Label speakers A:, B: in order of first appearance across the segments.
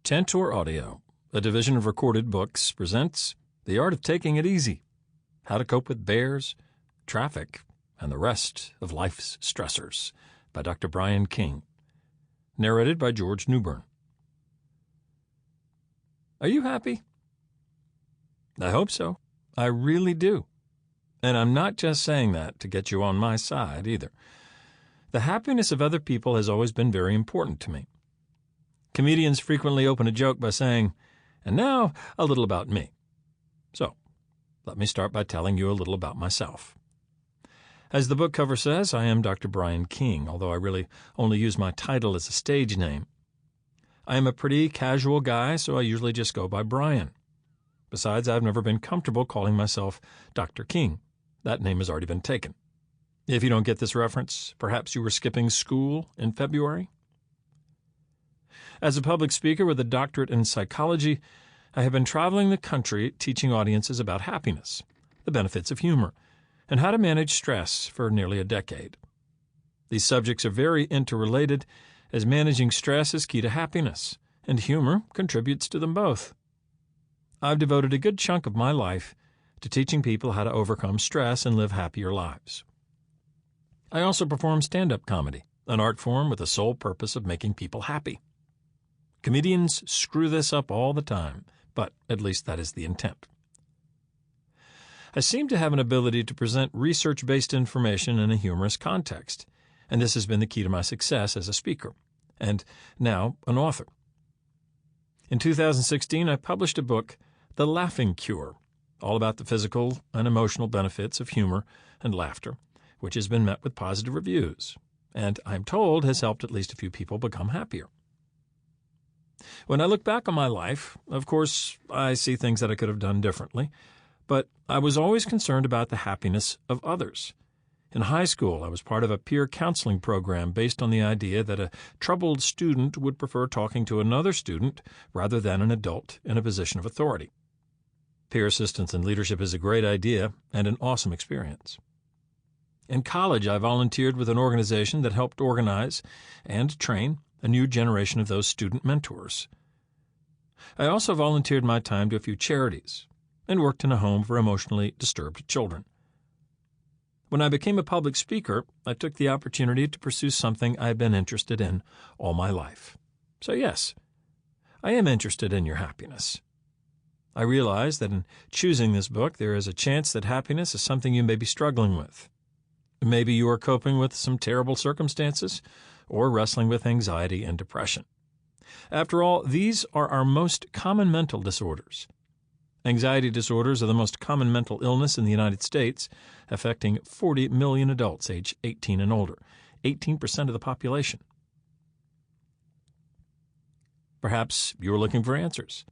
A: Tantor Audio, a division of Recorded Books, presents The Art of Taking It Easy, How to Cope with Bears, Traffic, and the Rest of Life's Stressors by Dr. Brian King. Narrated by George Newbern. Are you happy? I hope so. I really do. And I'm not just saying that to get you on my side either. The happiness of other people has always been very important to me. Comedians frequently open a joke by saying, "And now, a little about me." So, let me start by telling you a little about myself. As the book cover says, I am Dr. Brian King, although I really only use my title as a stage name. I am a pretty casual guy, so I usually just go by Brian. Besides, I've never been comfortable calling myself Dr. King. That name has already been taken. If you don't get this reference, perhaps you were skipping school in February? As a public speaker with a doctorate in psychology, I have been traveling the country teaching audiences about happiness, the benefits of humor, and how to manage stress for nearly a decade. These subjects are very interrelated, as managing stress is key to happiness, and humor contributes to them both. I've devoted a good chunk of my life to teaching people how to overcome stress and live happier lives. I also perform stand-up comedy, an art form with the sole purpose of making people happy. Comedians screw this up all the time, but at least that is the intent. I seem to have an ability to present research-based information in a humorous context, and this has been the key to my success as a speaker, and now an author. In 2016, I published a book, The Laughing Cure, all about the physical and emotional benefits of humor and laughter, which has been met with positive reviews, and I'm told has helped at least a few people become happier. When I look back on my life, of course, I see things that I could have done differently, but I was always concerned about the happiness of others. In high school, I was part of a peer counseling program based on the idea that a troubled student would prefer talking to another student rather than an adult in a position of authority. Peer assistance and leadership is a great idea and an awesome experience. In college, I volunteered with an organization that helped organize and train a new generation of those student mentors. I also volunteered my time to a few charities and worked in a home for emotionally disturbed children. When I became a public speaker, I took the opportunity to pursue something I've been interested in all my life. So yes, I am interested in your happiness. I realize that in choosing this book, there is a chance that happiness is something you may be struggling with. Maybe you are coping with some terrible circumstances or wrestling with anxiety and depression. After all, these are our most common mental disorders. Anxiety disorders are the most common mental illness in the United States, affecting 40 million adults age 18 and older, 18% of the population. Perhaps you're looking for answers,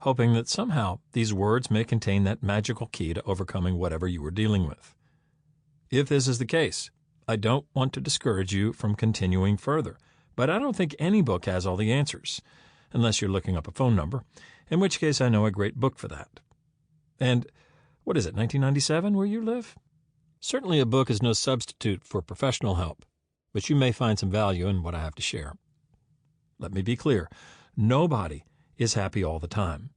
A: hoping that somehow these words may contain that magical key to overcoming whatever you are dealing with. If this is the case, I don't want to discourage you from continuing further, but I don't think any book has all the answers, unless you're looking up a phone number, in which case I know a great book for that. And, 1997 where you live? Certainly a book is no substitute for professional help, but you may find some value in what I have to share. Let me be clear, nobody is happy all the time.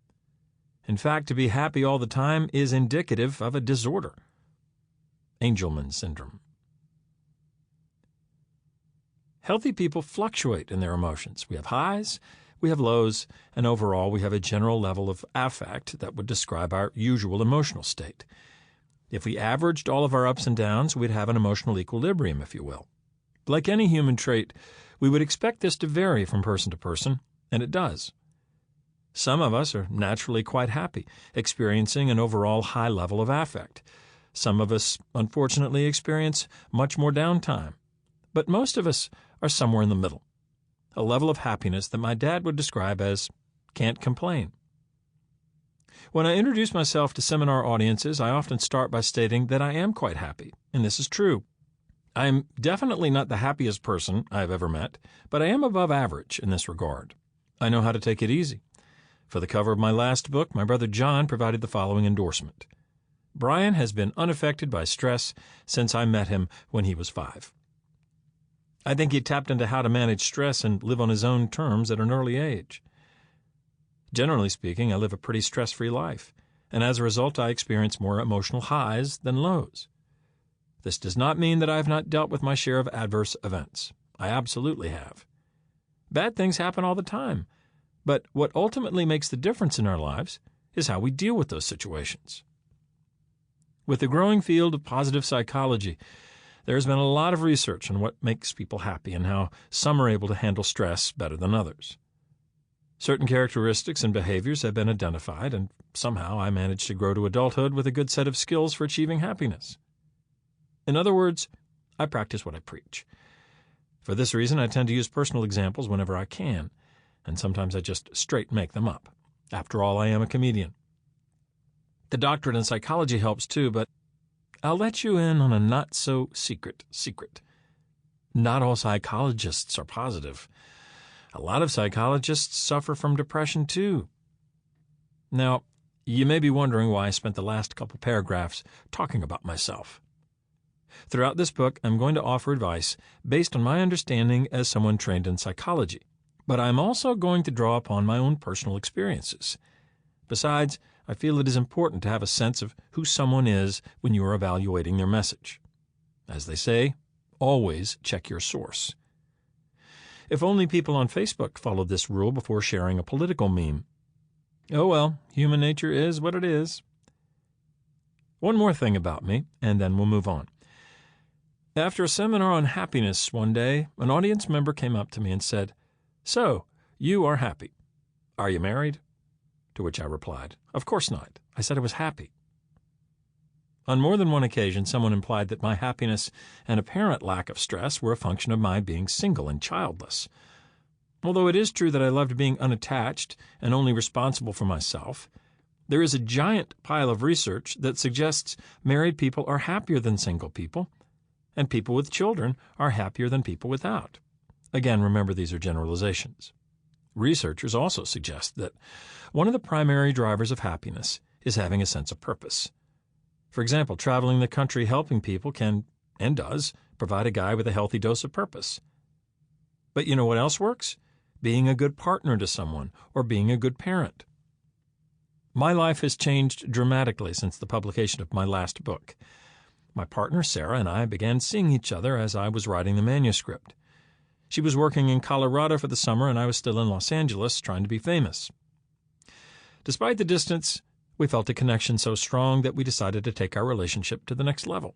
A: In fact, to be happy all the time is indicative of a disorder. Angelman syndrome. Healthy people fluctuate in their emotions. We have highs, we have lows, and overall we have a general level of affect that would describe our usual emotional state. If we averaged all of our ups and downs, we'd have an emotional equilibrium, if you will. Like any human trait, we would expect this to vary from person to person, and it does. Some of us are naturally quite happy, experiencing an overall high level of affect. Some of us, unfortunately, experience much more downtime. But most of us are somewhere in the middle, a level of happiness that my dad would describe as can't complain. When I introduce myself to seminar audiences, I often start by stating that I am quite happy, and this is true. I am definitely not the happiest person I have ever met, but I am above average in this regard. I know how to take it easy. For the cover of my last book, my brother John provided the following endorsement. Brian has been unaffected by stress since I met him when he was 5. I think he tapped into how to manage stress and live on his own terms at an early age. Generally speaking, I live a pretty stress-free life, and as a result, I experience more emotional highs than lows. This does not mean that I have not dealt with my share of adverse events. I absolutely have. Bad things happen all the time, but what ultimately makes the difference in our lives is how we deal with those situations. With the growing field of positive psychology, there has been a lot of research on what makes people happy and how some are able to handle stress better than others. Certain characteristics and behaviors have been identified, and somehow I managed to grow to adulthood with a good set of skills for achieving happiness. In other words, I practice what I preach. For this reason, I tend to use personal examples whenever I can, and sometimes I just straight make them up. After all, I am a comedian. The doctorate in psychology helps too, but I'll let you in on a not-so-secret secret. Not all psychologists are positive. A lot of psychologists suffer from depression too. Now, you may be wondering why I spent the last couple paragraphs talking about myself. Throughout this book, I'm going to offer advice based on my understanding as someone trained in psychology, but I'm also going to draw upon my own personal experiences. Besides, I feel it is important to have a sense of who someone is when you are evaluating their message. As they say, always check your source. If only people on Facebook followed this rule before sharing a political meme. Oh well, human nature is what it is. One more thing about me, and then we'll move on. After a seminar on happiness one day, an audience member came up to me and said, "So, you are happy. Are you married?" To which I replied, "Of course not. I said I was happy." On more than one occasion, someone implied that my happiness and apparent lack of stress were a function of my being single and childless. Although it is true that I loved being unattached and only responsible for myself, there is a giant pile of research that suggests married people are happier than single people, and people with children are happier than people without. Again, remember these are generalizations. Researchers also suggest that one of the primary drivers of happiness is having a sense of purpose. For example, traveling the country helping people can, and does, provide a guy with a healthy dose of purpose. But you know what else works? Being a good partner to someone or being a good parent. My life has changed dramatically since the publication of my last book. My partner, Sarah, and I began seeing each other as I was writing the manuscript. She was working in Colorado for the summer, and I was still in Los Angeles trying to be famous. Despite the distance, we felt a connection so strong that we decided to take our relationship to the next level.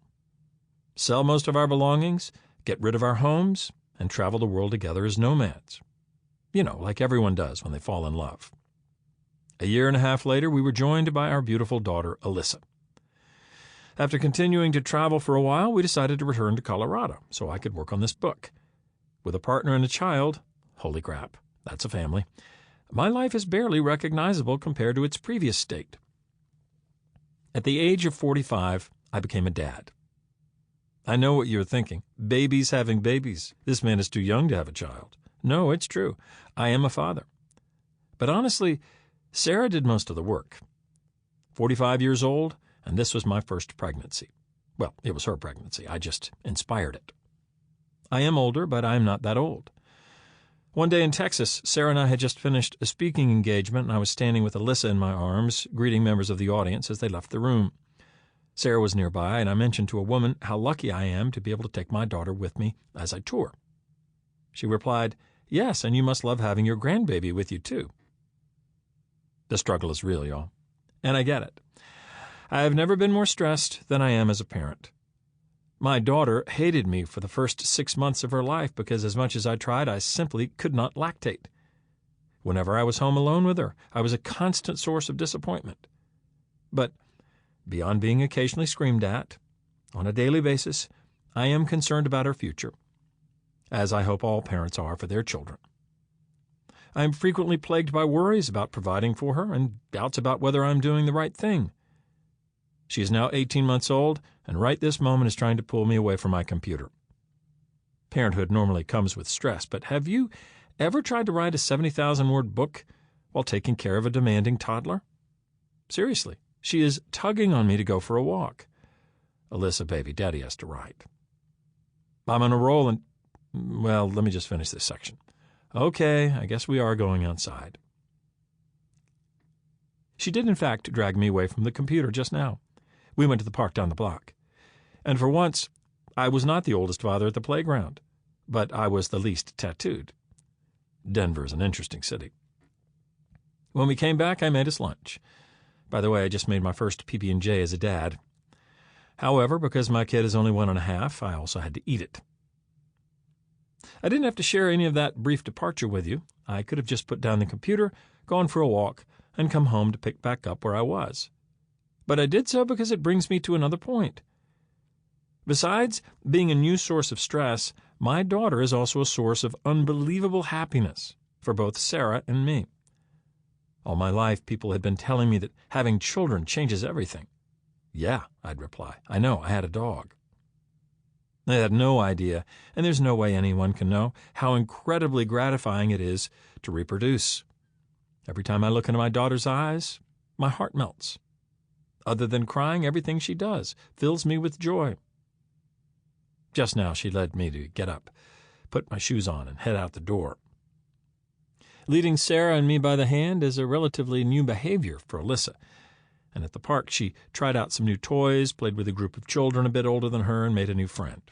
A: Sell most of our belongings, get rid of our homes, and travel the world together as nomads. You know, like everyone does when they fall in love. A year and a half later, we were joined by our beautiful daughter, Alyssa. After continuing to travel for a while, we decided to return to Colorado so I could work on this book. With a partner and a child, holy crap, that's a family, my life is barely recognizable compared to its previous state. At the age of 45, I became a dad. I know what you're thinking. Babies having babies. This man is too young to have a child. No, it's true. I am a father. But honestly, Sarah did most of the work. 45 years old, and this was my first pregnancy. Well, it was her pregnancy. I just inspired it. I am older, but I am not that old. One day in Texas, Sarah and I had just finished a speaking engagement, and I was standing with Alyssa in my arms, greeting members of the audience as they left the room. Sarah was nearby, and I mentioned to a woman how lucky I am to be able to take my daughter with me as I tour. She replied, "Yes, and you must love having your grandbaby with you, too." The struggle is real, y'all, and I get it. I have never been more stressed than I am as a parent. My daughter hated me for the first 6 months of her life because as much as I tried, I simply could not lactate. Whenever I was home alone with her, I was a constant source of disappointment. But beyond being occasionally screamed at, on a daily basis, I am concerned about her future, as I hope all parents are for their children. I am frequently plagued by worries about providing for her and doubts about whether I am doing the right thing. She is now 18 months old, and right this moment is trying to pull me away from my computer. Parenthood normally comes with stress, but have you ever tried to write a 70,000-word book while taking care of a demanding toddler? Seriously, she is tugging on me to go for a walk. Alyssa, baby, Daddy has to write. I'm on a roll and, well, let me just finish this section. Okay, I guess we are going outside. She did, in fact, drag me away from the computer just now. We went to the park down the block. And for once, I was not the oldest father at the playground, but I was the least tattooed. Denver is an interesting city. When we came back, I made us lunch. By the way, I just made my first PB&J as a dad. However, because my kid is only 1.5, I also had to eat it. I didn't have to share any of that brief departure with you. I could have just put down the computer, gone for a walk, and come home to pick back up where I was. But I did so because it brings me to another point. Besides being a new source of stress, my daughter is also a source of unbelievable happiness for both Sarah and me. All my life, people had been telling me that having children changes everything. Yeah, I'd reply. I know, I had a dog. I had no idea, and there's no way anyone can know, how incredibly gratifying it is to reproduce. Every time I look into my daughter's eyes, my heart melts. Other than crying, everything she does fills me with joy. Just now she led me to get up, put my shoes on, and head out the door. Leading Sarah and me by the hand is a relatively new behavior for Alyssa, and at the park she tried out some new toys, played with a group of children a bit older than her, and made a new friend.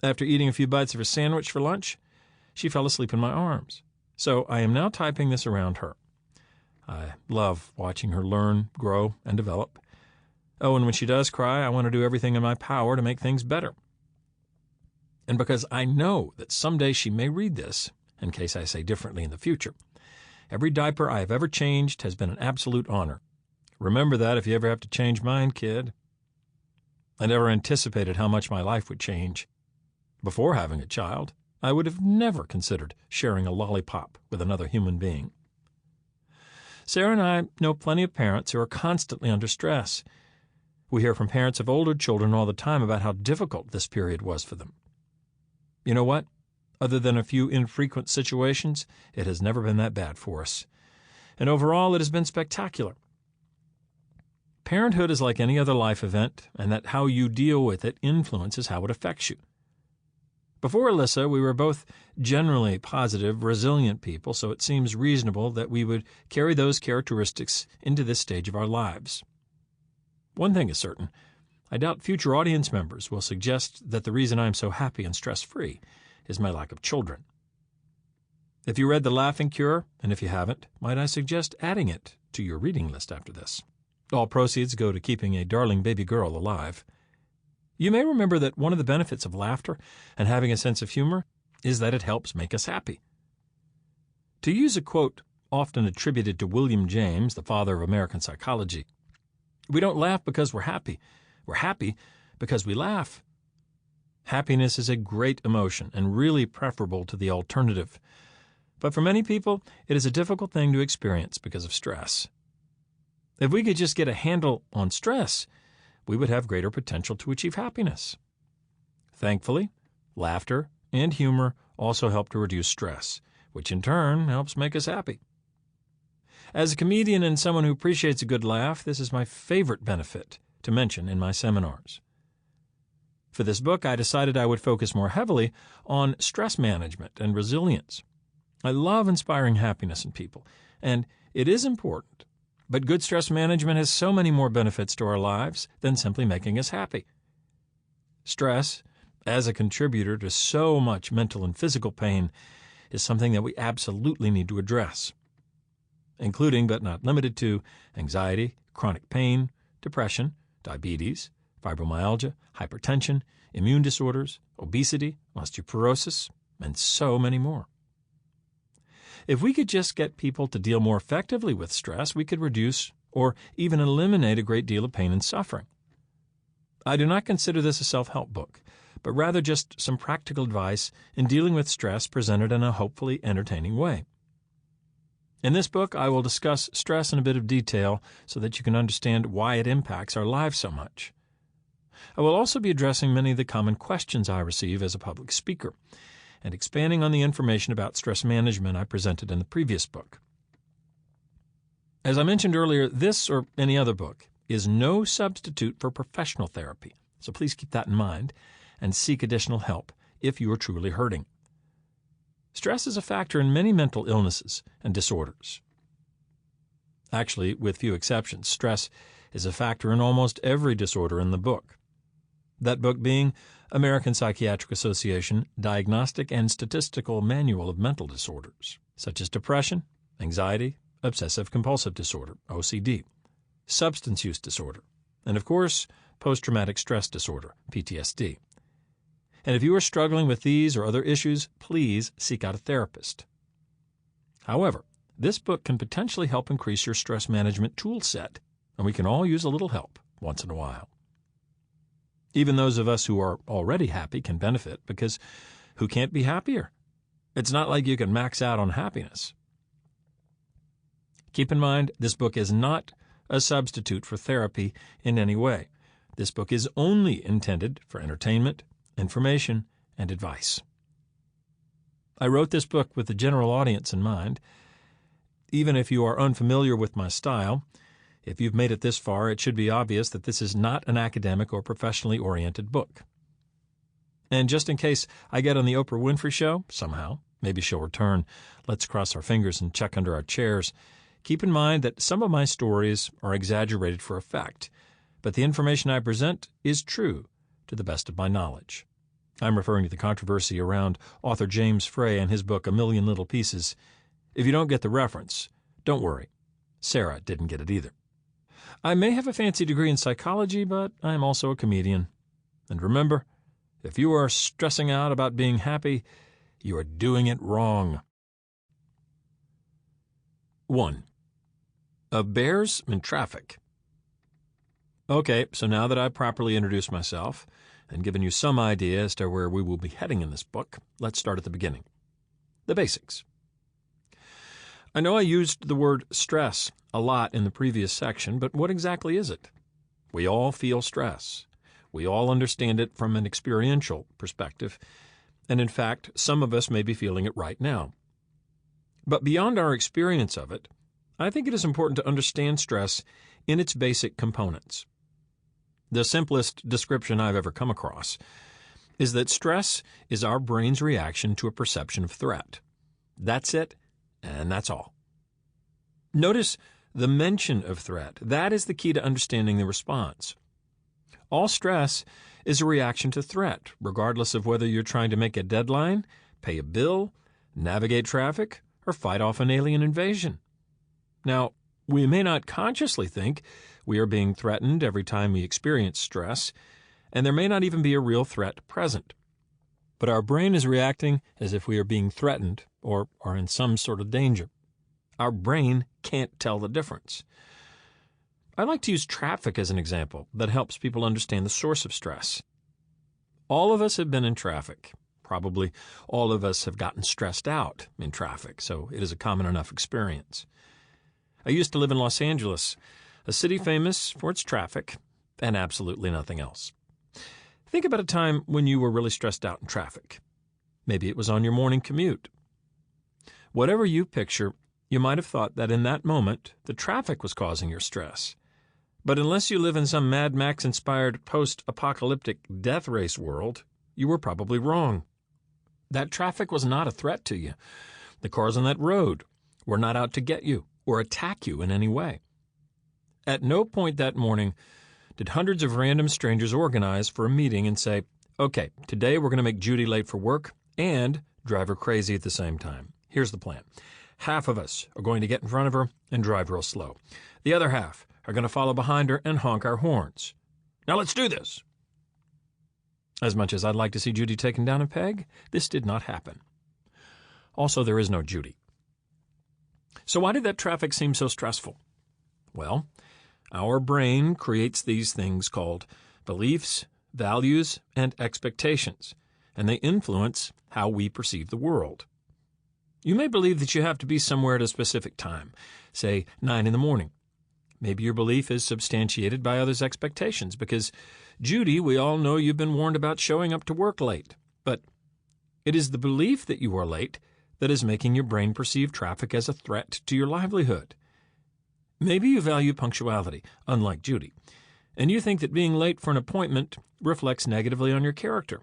A: After eating a few bites of her sandwich for lunch, she fell asleep in my arms. So I am now typing this around her. I love watching her learn, grow, and develop. Oh, and when she does cry, I want to do everything in my power to make things better. And because I know that someday she may read this, in case I say differently in the future, every diaper I have ever changed has been an absolute honor. Remember that if you ever have to change mine, kid. I never anticipated how much my life would change. Before having a child, I would have never considered sharing a lollipop with another human being. Sarah and I know plenty of parents who are constantly under stress. We hear from parents of older children all the time about how difficult this period was for them. You know what? Other than a few infrequent situations, it has never been that bad for us. And overall, it has been spectacular. Parenthood is like any other life event, and that how you deal with it influences how it affects you. Before Alyssa, we were both generally positive, resilient people, so it seems reasonable that we would carry those characteristics into this stage of our lives. One thing is certain. I doubt future audience members will suggest that the reason I am so happy and stress-free is my lack of children. If you read The Laughing Cure, and if you haven't, might I suggest adding it to your reading list after this. All proceeds go to keeping a darling baby girl alive. You may remember that one of the benefits of laughter and having a sense of humor is that it helps make us happy. To use a quote often attributed to William James, the father of American psychology, we don't laugh because we're happy. We're happy because we laugh. Happiness is a great emotion and really preferable to the alternative. But for many people, it is a difficult thing to experience because of stress. If we could just get a handle on stress, we would have greater potential to achieve happiness. Thankfully, laughter and humor also help to reduce stress, which in turn helps make us happy. As a comedian and someone who appreciates a good laugh, this is my favorite benefit to mention in my seminars. For this book, I decided I would focus more heavily on stress management and resilience. I love inspiring happiness in people, and it is important. But good stress management has so many more benefits to our lives than simply making us happy. Stress, as a contributor to so much mental and physical pain, is something that we absolutely need to address, including but not limited to anxiety, chronic pain, depression, diabetes, fibromyalgia, hypertension, immune disorders, obesity, osteoporosis, and so many more. If we could just get people to deal more effectively with stress, we could reduce or even eliminate a great deal of pain and suffering. I do not consider this a self-help book, but rather just some practical advice in dealing with stress presented in a hopefully entertaining way. In this book, I will discuss stress in a bit of detail so that you can understand why it impacts our lives so much. I will also be addressing many of the common questions I receive as a public speaker, and expanding on the information about stress management I presented in the previous book. As I mentioned earlier, this or any other book is no substitute for professional therapy, so please keep that in mind and seek additional help if you are truly hurting. Stress is a factor in many mental illnesses and disorders. Actually, with few exceptions, stress is a factor in almost every disorder in the book. That book being American Psychiatric Association Diagnostic and Statistical Manual of Mental Disorders, such as depression, anxiety, obsessive-compulsive disorder, OCD, substance use disorder, and of course, post-traumatic stress disorder, PTSD. And if you are struggling with these or other issues, please seek out a therapist. However, this book can potentially help increase your stress management tool set, and we can all use a little help once in a while. Even those of us who are already happy can benefit, because who can't be happier? It's not like you can max out on happiness. Keep in mind, this book is not a substitute for therapy in any way. This book is only intended for entertainment, information, and advice. I wrote this book with the general audience in mind. Even if you are unfamiliar with my style, if you've made it this far, it should be obvious that this is not an academic or professionally oriented book. And just in case I get on the Oprah Winfrey Show, somehow, maybe she'll return, let's cross our fingers and check under our chairs, keep in mind that some of my stories are exaggerated for effect, but the information I present is true to the best of my knowledge. I'm referring to the controversy around author James Frey and his book A Million Little Pieces. If you don't get the reference, don't worry. Sarah didn't get it either. I may have a fancy degree in psychology, but I'm also a comedian. And remember, if you are stressing out about being happy, you are doing it wrong. 1. Bears in traffic. Okay, so now that I've properly introduced myself and given you some idea as to where we will be heading in this book, let's start at the beginning. The basics. I know I used the word stress a lot in the previous section, but what exactly is it? We all feel stress. We all understand it from an experiential perspective, and in fact, some of us may be feeling it right now. But beyond our experience of it, I think it is important to understand stress in its basic components. The simplest description I've ever come across is that stress is our brain's reaction to a perception of threat. That's it, and that's all. Notice the mention of threat. That is the key to understanding the response. All stress is a reaction to threat, regardless of whether you're trying to make a deadline, pay a bill, navigate traffic, or fight off an alien invasion. Now, we may not consciously think we are being threatened every time we experience stress, and there may not even be a real threat present. But our brain is reacting as if we are being threatened or are in some sort of danger. Our brain can't tell the difference. I like to use traffic as an example that helps people understand the source of stress. All of us have been in traffic. Probably all of us have gotten stressed out in traffic, so it is a common enough experience. I used to live in Los Angeles, a city famous for its traffic and absolutely nothing else. Think about a time when you were really stressed out in traffic. Maybe it was on your morning commute. Whatever you picture, you might have thought that in that moment, the traffic was causing your stress. But unless you live in some Mad Max-inspired post-apocalyptic death race world, you were probably wrong. That traffic was not a threat to you. The cars on that road were not out to get you or attack you in any way. At no point that morning did hundreds of random strangers organize for a meeting and say, okay, today we're going to make Judy late for work and drive her crazy at the same time. Here's the plan. Half of us are going to get in front of her and drive real slow. The other half are going to follow behind her and honk our horns. Now let's do this. As much as I'd like to see Judy taken down a peg, this did not happen. Also, there is no Judy. So why did that traffic seem so stressful? Well, our brain creates these things called beliefs, values, and expectations, and they influence how we perceive the world. You may believe that you have to be somewhere at a specific time, say 9 in the morning. Maybe your belief is substantiated by others' expectations because, Judy, we all know you've been warned about showing up to work late. But it is the belief that you are late that is making your brain perceive traffic as a threat to your livelihood. Maybe you value punctuality, unlike Judy, and you think that being late for an appointment reflects negatively on your character.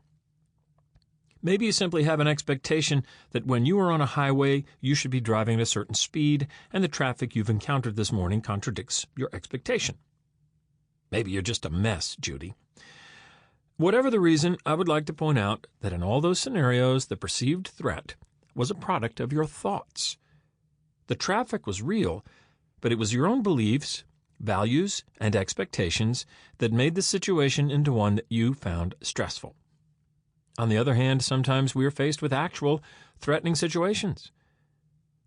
A: Maybe you simply have an expectation that when you are on a highway, you should be driving at a certain speed, and the traffic you've encountered this morning contradicts your expectation. Maybe you're just a mess, Judy. Whatever the reason, I would like to point out that in all those scenarios, the perceived threat was a product of your thoughts. The traffic was real, but it was your own beliefs, values, and expectations that made the situation into one that you found stressful. On the other hand, sometimes we are faced with actual, threatening situations.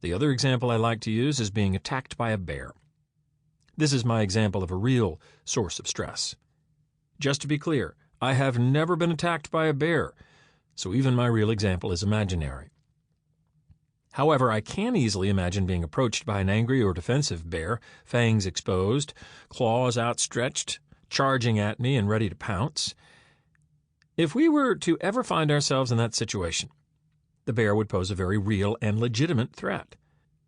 A: The other example I like to use is being attacked by a bear. This is my example of a real source of stress. Just to be clear, I have never been attacked by a bear, so even my real example is imaginary. However, I can easily imagine being approached by an angry or defensive bear, fangs exposed, claws outstretched, charging at me and ready to pounce. If we were to ever find ourselves in that situation, the bear would pose a very real and legitimate threat.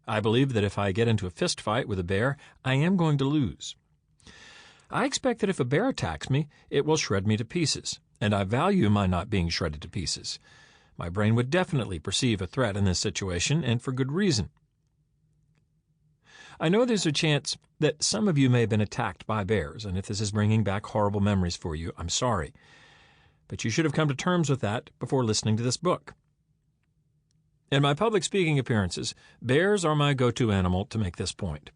A: I believe that if I get into a fist fight with a bear, I am going to lose. I expect that if a bear attacks me, it will shred me to pieces, and I value my not being shredded to pieces. My brain would definitely perceive a threat in this situation, and for good reason. I know there's a chance that some of you may have been attacked by bears, and if this is bringing back horrible memories for you, I'm sorry. But you should have come to terms with that before listening to this book. In my public speaking appearances, bears are my go-to animal to make this point.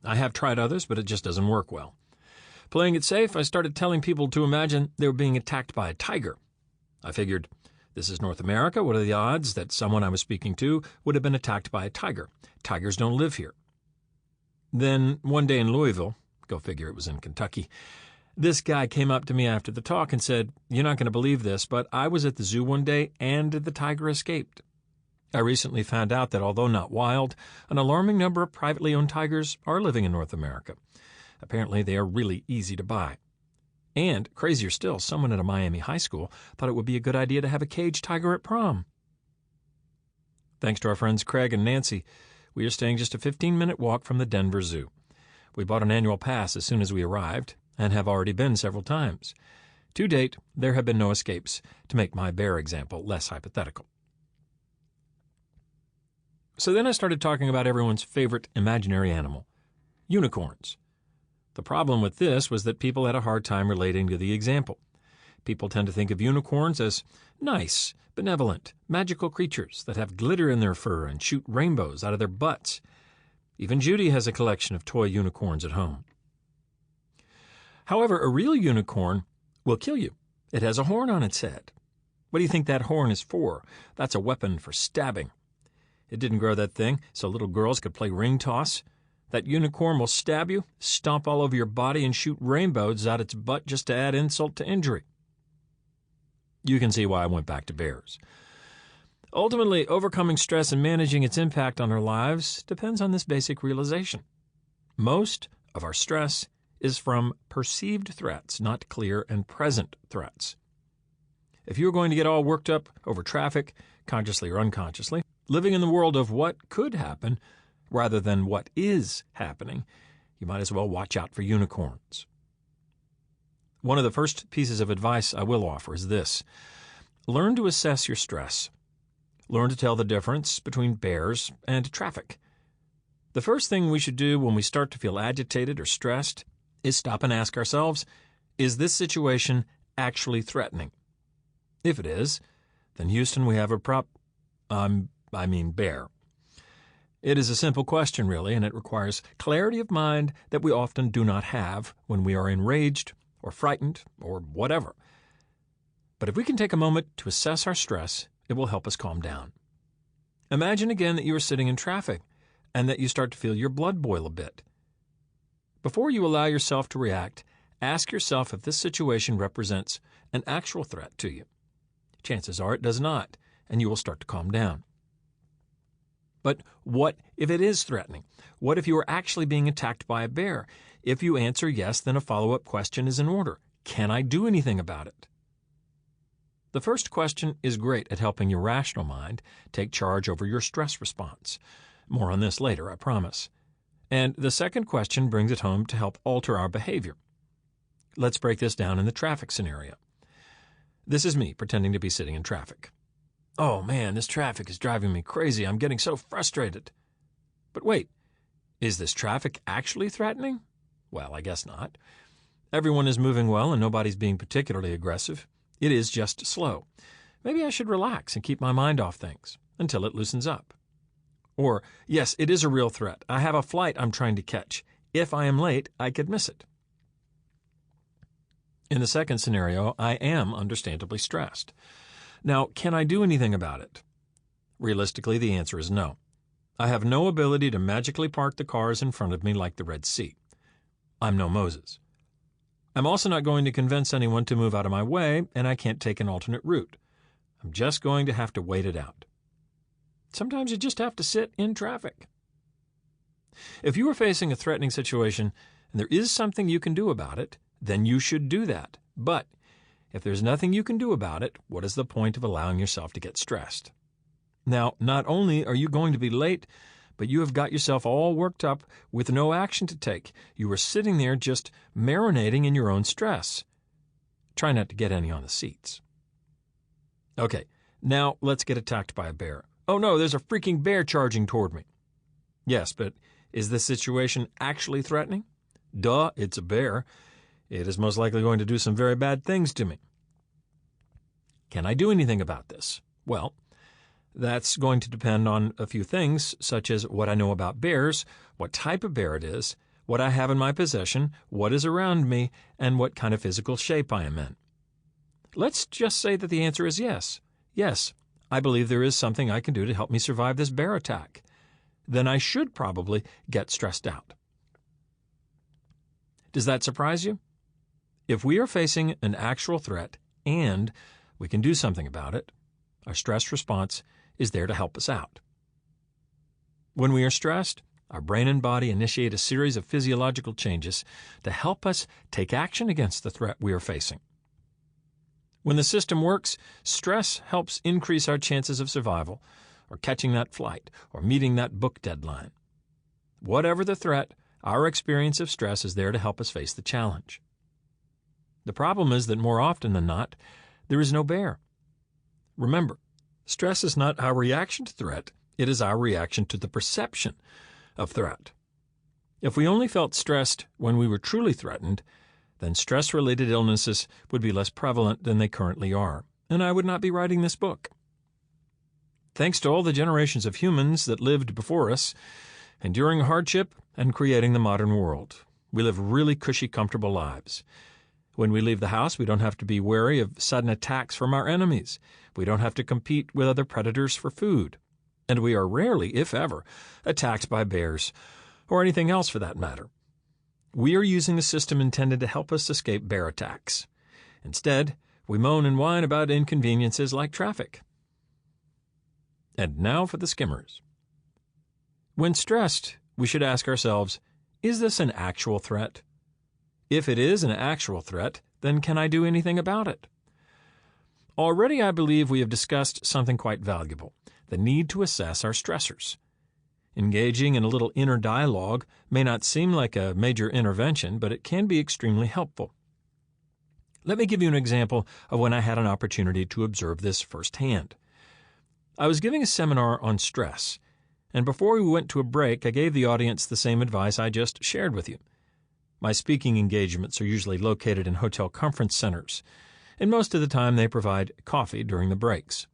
A: I have tried others, but it just doesn't work well. Playing it safe, I started telling people to imagine they were being attacked by a tiger. I figured, this is North America. What are the odds that someone I was speaking to would have been attacked by a tiger? Tigers don't live here. Then, one day in Louisville, go figure it was in Kentucky, this guy came up to me after the talk and said, "You're not going to believe this, but I was at the zoo one day and the tiger escaped." I recently found out that although not wild, an alarming number of privately owned tigers are living in North America. Apparently, they are really easy to buy. And, crazier still, someone at a Miami high school thought it would be a good idea to have a caged tiger at prom. Thanks to our friends Craig and Nancy, we are staying just a 15-minute walk from the Denver Zoo. We bought an annual pass as soon as we arrived and have already been several times. To date, there have been no escapes, to make my bear example less hypothetical. So then I started talking about everyone's favorite imaginary animal, unicorns. The problem with this was that people had a hard time relating to the example. People tend to think of unicorns as nice, benevolent, magical creatures that have glitter in their fur and shoot rainbows out of their butts. Even Judy has a collection of toy unicorns at home. However, a real unicorn will kill you. It has a horn on its head. What do you think that horn is for? That's a weapon for stabbing. It didn't grow that thing so little girls could play ring toss. That unicorn will stab you, stomp all over your body, and shoot rainbows out its butt just to add insult to injury. You can see why I went back to bears. Ultimately, overcoming stress and managing its impact on our lives depends on this basic realization. Most of our stress is from perceived threats, not clear and present threats. If you're going to get all worked up over traffic, consciously or unconsciously, living in the world of what could happen rather than what is happening, you might as well watch out for unicorns. One of the first pieces of advice I will offer is this. Learn to assess your stress. Learn to tell the difference between bears and traffic. The first thing we should do when we start to feel agitated or stressed is stop and ask ourselves, is this situation actually threatening? If it is, then Houston, we have a bear. It is a simple question, really, and it requires clarity of mind that we often do not have when we are enraged or frightened or whatever. But if we can take a moment to assess our stress, it will help us calm down. Imagine again that you are sitting in traffic and that you start to feel your blood boil a bit. Before you allow yourself to react, ask yourself if this situation represents an actual threat to you. Chances are it does not, and you will start to calm down. But what if it is threatening? What if you are actually being attacked by a bear? If you answer yes, then a follow-up question is in order. Can I do anything about it? The first question is great at helping your rational mind take charge over your stress response. More on this later, I promise. And the second question brings it home to help alter our behavior. Let's break this down in the traffic scenario. This is me pretending to be sitting in traffic. Oh man, this traffic is driving me crazy. I'm getting so frustrated. But wait, is this traffic actually threatening? Well, I guess not. Everyone is moving well and nobody's being particularly aggressive. It is just slow. Maybe I should relax and keep my mind off things until it loosens up. Or, yes, it is a real threat. I have a flight I'm trying to catch. If I am late, I could miss it. In the second scenario, I am understandably stressed. Now, can I do anything about it? Realistically, the answer is no. I have no ability to magically park the cars in front of me like the Red Sea. I'm no Moses. I'm also not going to convince anyone to move out of my way, and I can't take an alternate route. I'm just going to have to wait it out. Sometimes you just have to sit in traffic. If you are facing a threatening situation and there is something you can do about it, then you should do that. But if there's nothing you can do about it, what is the point of allowing yourself to get stressed? Now, not only are you going to be late, but you have got yourself all worked up with no action to take. You are sitting there just marinating in your own stress. Try not to get any on the seats. Okay, now let's get attacked by a bear. Oh no, there's a freaking bear charging toward me. Yes, but is this situation actually threatening? Duh, it's a bear. It is most likely going to do some very bad things to me. Can I do anything about this? Well, that's going to depend on a few things, such as what I know about bears, what type of bear it is, what I have in my possession, what is around me, and what kind of physical shape I am in. Let's just say that the answer is yes. Yes, I believe there is something I can do to help me survive this bear attack. Then I should probably get stressed out. Does that surprise you? If we are facing an actual threat and we can do something about it, our stress response is there to help us out. When we are stressed, our brain and body initiate a series of physiological changes to help us take action against the threat we are facing. When the system works, stress helps increase our chances of survival, or catching that flight, or meeting that book deadline. Whatever the threat, our experience of stress is there to help us face the challenge. The problem is that more often than not, there is no bear. Remember, stress is not our reaction to threat, it is our reaction to the perception of threat. If we only felt stressed when we were truly threatened, then stress-related illnesses would be less prevalent than they currently are, and I would not be writing this book. Thanks to all the generations of humans that lived before us, enduring hardship and creating the modern world, we live really cushy, comfortable lives. When we leave the house, we don't have to be wary of sudden attacks from our enemies. We don't have to compete with other predators for food. And we are rarely, if ever, attacked by bears, or anything else for that matter. We are using a system intended to help us escape bear attacks. Instead, we moan and whine about inconveniences like traffic. And now for the skimmers. When stressed, we should ask ourselves, is this an actual threat? If it is an actual threat, then can I do anything about it? Already I believe we have discussed something quite valuable, the need to assess our stressors. Engaging in a little inner dialogue may not seem like a major intervention, but it can be extremely helpful. Let me give you an example of when I had an opportunity to observe this firsthand. I was giving a seminar on stress, and before we went to a break, I gave the audience the same advice I just shared with you. My speaking engagements are usually located in hotel conference centers, and most of the time they provide coffee during the breaks.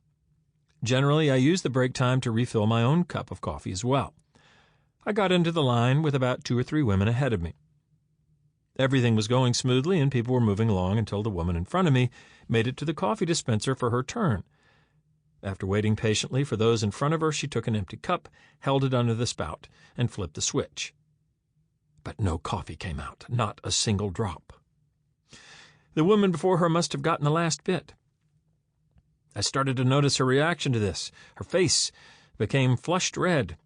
A: Generally, I use the break time to refill my own cup of coffee as well. I got into the line with about 2 or 3 women ahead of me. Everything was going smoothly and people were moving along until the woman in front of me made it to the coffee dispenser for her turn. After waiting patiently for those in front of her, she took an empty cup, held it under the spout, and flipped the switch. But no coffee came out, not a single drop. The woman before her must have gotten the last bit. I started to notice her reaction to this. Her face became flushed red.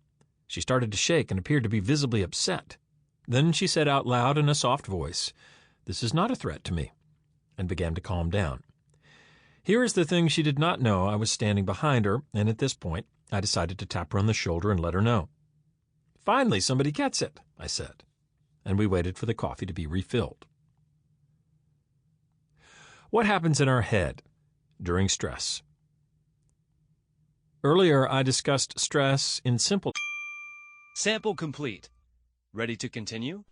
A: She started to shake and appeared to be visibly upset. Then she said out loud in a soft voice, "This is not a threat to me," and began to calm down. Here is the thing she did not know. I was standing behind her, and at this point, I decided to tap her on the shoulder and let her know. "Finally, somebody gets it," I said, and we waited for the coffee to be refilled. What happens in our head during stress. Earlier, I discussed stress in simple.
B: Sample complete. Ready to continue?